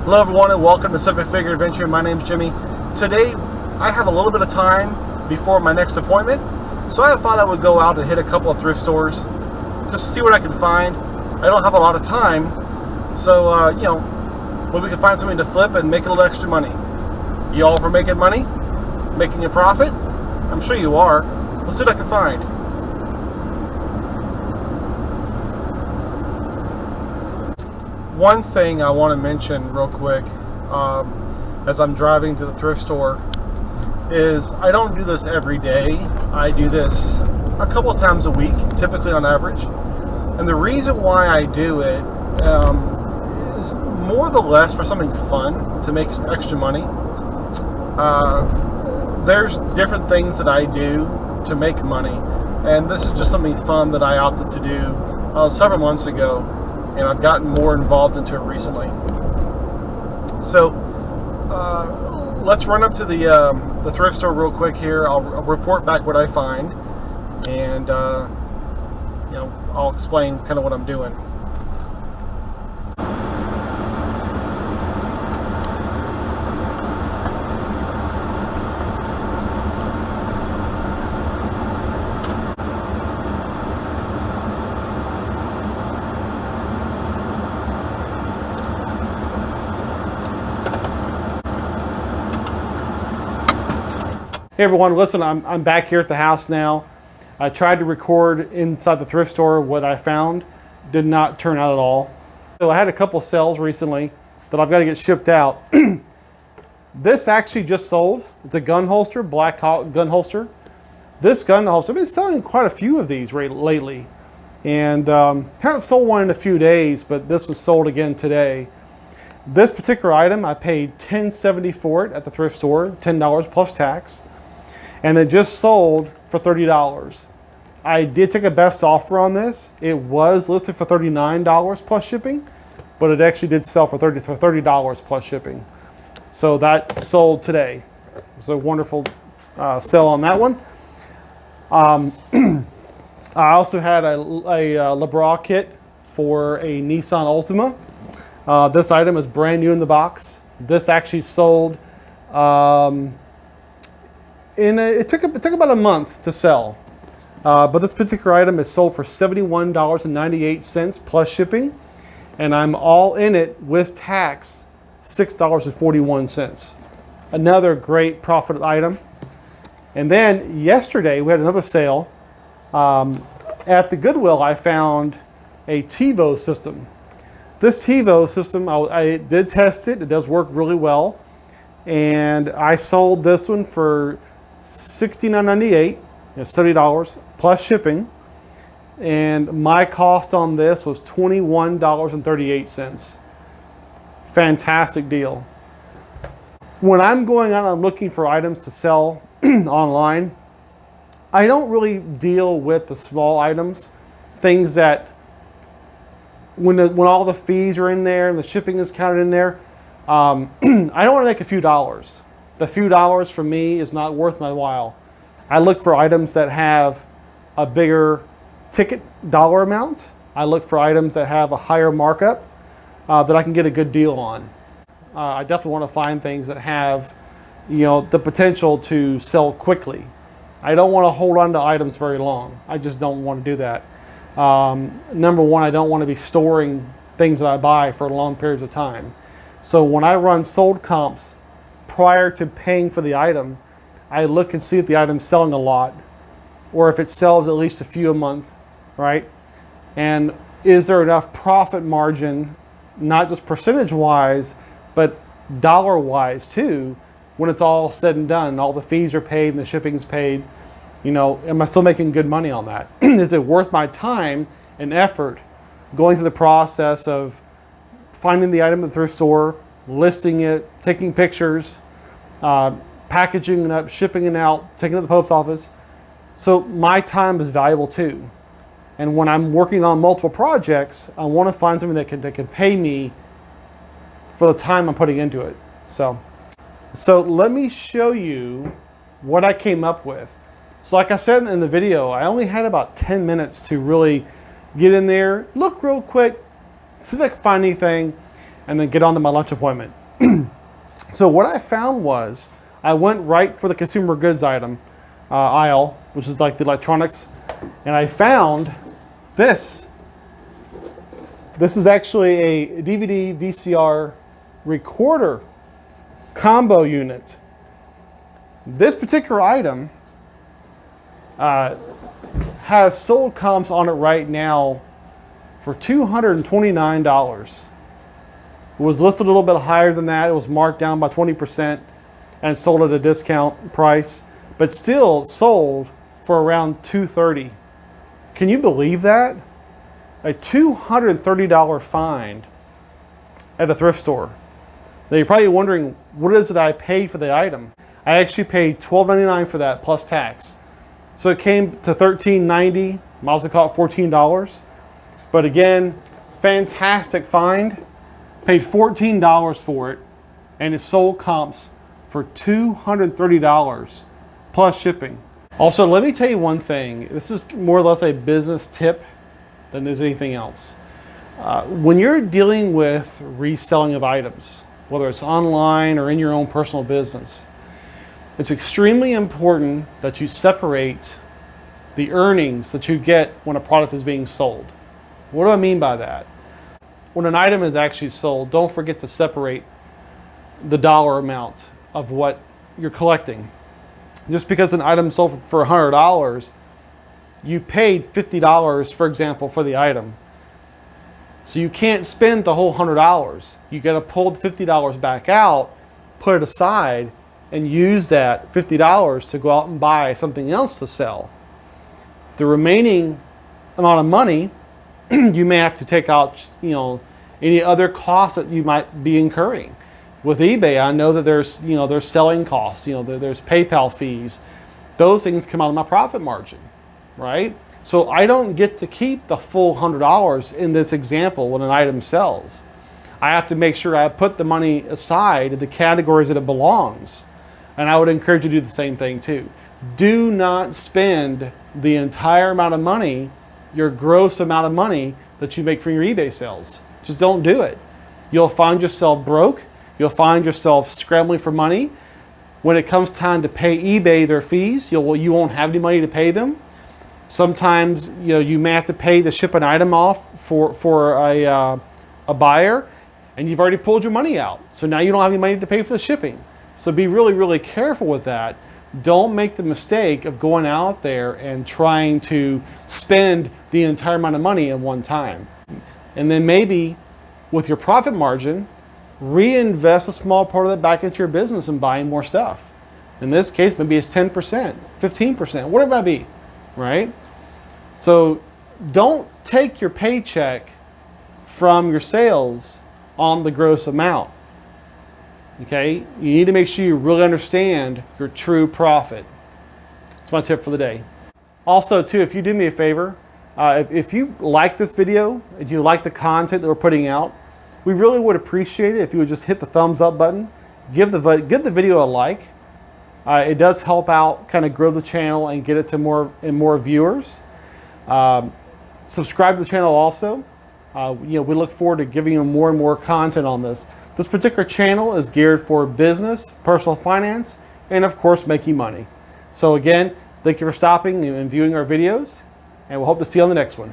Hello everyone and welcome to Seven Figure Adventure. My name's Jimmy. Today I have a little bit of time before my next appointment, so I thought I would go out and hit a couple of thrift stores just to see what I can find. I don't have a lot of time, so maybe we can find something to flip and make a little extra money. You all for making money? Making a profit? I'm sure you are. Let's see what I can find. One thing I want to mention real quick as I'm driving to the thrift store is I don't do this every day. I do this a couple of times a week, typically on average. And the reason why I do it is more or less for something fun, to make some extra money. There's different things that I do to make money, and this is just something fun that I opted to do several months ago. And I've gotten more involved into it recently. So let's run up to the thrift store real quick here. I'll report back what I find, and I'll explain kind of what I'm doing. Hey everyone, listen, I'm back here at the house now. I tried to record inside the thrift store what I found. Did not turn out at all. So I had a couple sales recently that I've got to get shipped out. This actually just sold. It's a gun holster, black gun holster. This gun holster, I've been selling quite a few of these lately. And haven't sold one in a few days, but this was sold again today. This particular item, I paid $10.70 for it at the thrift store, $10 plus tax. And it just sold for $30. I did take a best offer on this. It was listed for $39 plus shipping, but it actually did sell for $30 plus shipping. So that sold today. It was a wonderful sell on that one. I also had a LeBra kit for a Nissan Altima. This item is brand new in the box. This actually sold. It took about a month to sell, but this particular item is sold for $71.98 plus shipping, and I'm all in it with tax, $6.41. Another great profit item. And then yesterday we had another sale. At the Goodwill I found a TiVo system. This TiVo system, I did test it. It does work really well, and I sold this one for $69.98, $70 plus shipping, and my cost on this was $21.38. Fantastic deal. When I'm going out and I'm looking for items to sell online, I don't really deal with the small items, things that when all the fees are in there and the shipping is counted in there. I don't want to make a few dollars. The few dollars for me is not worth my while. I look for items that have a bigger ticket dollar amount. I look for items that have a higher markup that I can get a good deal on. I definitely want to find things that have, the potential to sell quickly. I don't want to hold on to items very long. I just don't want to do that. Number one, I don't want to be storing things that I buy for long periods of time. So when I run sold comps, prior to paying for the item, I look and see if the item's selling a lot, or if it sells at least a few a month, right? And is there enough profit margin, not just percentage-wise, but dollar-wise too, when it's all said and done, all the fees are paid and the shipping's paid, am I still making good money on that? Is it worth my time and effort going through the process of finding the item at the thrift store, listing it, taking pictures, packaging it up, shipping it out, taking it to the post office? So my time is valuable too. And when I'm working on multiple projects, I want to find something that can pay me for the time I'm putting into it. So let me show you what I came up with. So like I said in the video, I only had about 10 minutes to really get in there, look real quick, see if I can find anything. and then get on to my lunch appointment. So what I found was, I went right for the consumer goods item aisle, which is like the electronics, and I found this. This is actually a DVD VCR recorder combo unit. This particular item has sold comps on it right now for $229. It was listed a little bit higher than that. It was marked down by 20% and sold at a discount price, but still sold for around $230. Can you believe that? A $230 find at a thrift store. Now you're probably wondering, what is it I paid for the item? I actually paid $12.99 for that plus tax. So it came to $13.90. I also call it $14. But again, fantastic find. Paid $14 for it, and it sold comps for $230 plus shipping. Also, let me tell you one thing. This is more or less a business tip than there's anything else. When you're dealing with reselling of items, whether it's online or in your own personal business, it's extremely important that you separate the earnings that you get when a product is being sold. What do I mean by that? When an item is actually sold, don't forget to separate the dollar amount of what you're collecting. Just because an item sold for $100, you paid $50, for example, for the item. So you can't spend the whole $100. You got to pull the $50 back out, put it aside, and use that $50 to go out and buy something else to sell. The remaining amount of money, you may have to take out, any other costs that you might be incurring. With eBay, I know that there's selling costs, there's PayPal fees. Those things come out of my profit margin, right? So I don't get to keep the full $100 in this example when an item sells. I have to make sure I put the money aside in the categories that it belongs. And I would encourage you to do the same thing too. Do not spend the entire amount of money, your gross amount of money that you make from your eBay sales. Just don't do it. You'll find yourself broke. You'll find yourself scrambling for money. When it comes time to pay eBay their fees, you won't have any money to pay them. Sometimes you may have to pay to ship an item off for a buyer, and you've already pulled your money out. So now you don't have any money to pay for the shipping. So be really, really careful with that. Don't make the mistake of going out there and trying to spend the entire amount of money at one time. And then maybe with your profit margin, reinvest a small part of that back into your business and buying more stuff. In this case, maybe it's 10%, 15%, whatever it might be, right? So don't take your paycheck from your sales on the gross amount. Okay, you need to make sure you really understand your true profit. That's my tip for the day. Also, too, if you do me a favor, if you like this video, if you like the content that we're putting out, we really would appreciate it if you would just hit the thumbs up button, give the video a like. It does help out, kind of grow the channel and get it to more viewers. Subscribe to the channel also. We look forward to giving you more and more content on this. This particular channel is geared for business, personal finance, and of course making money. So again, thank you for stopping and viewing our videos, and we'll hope to see you on the next one.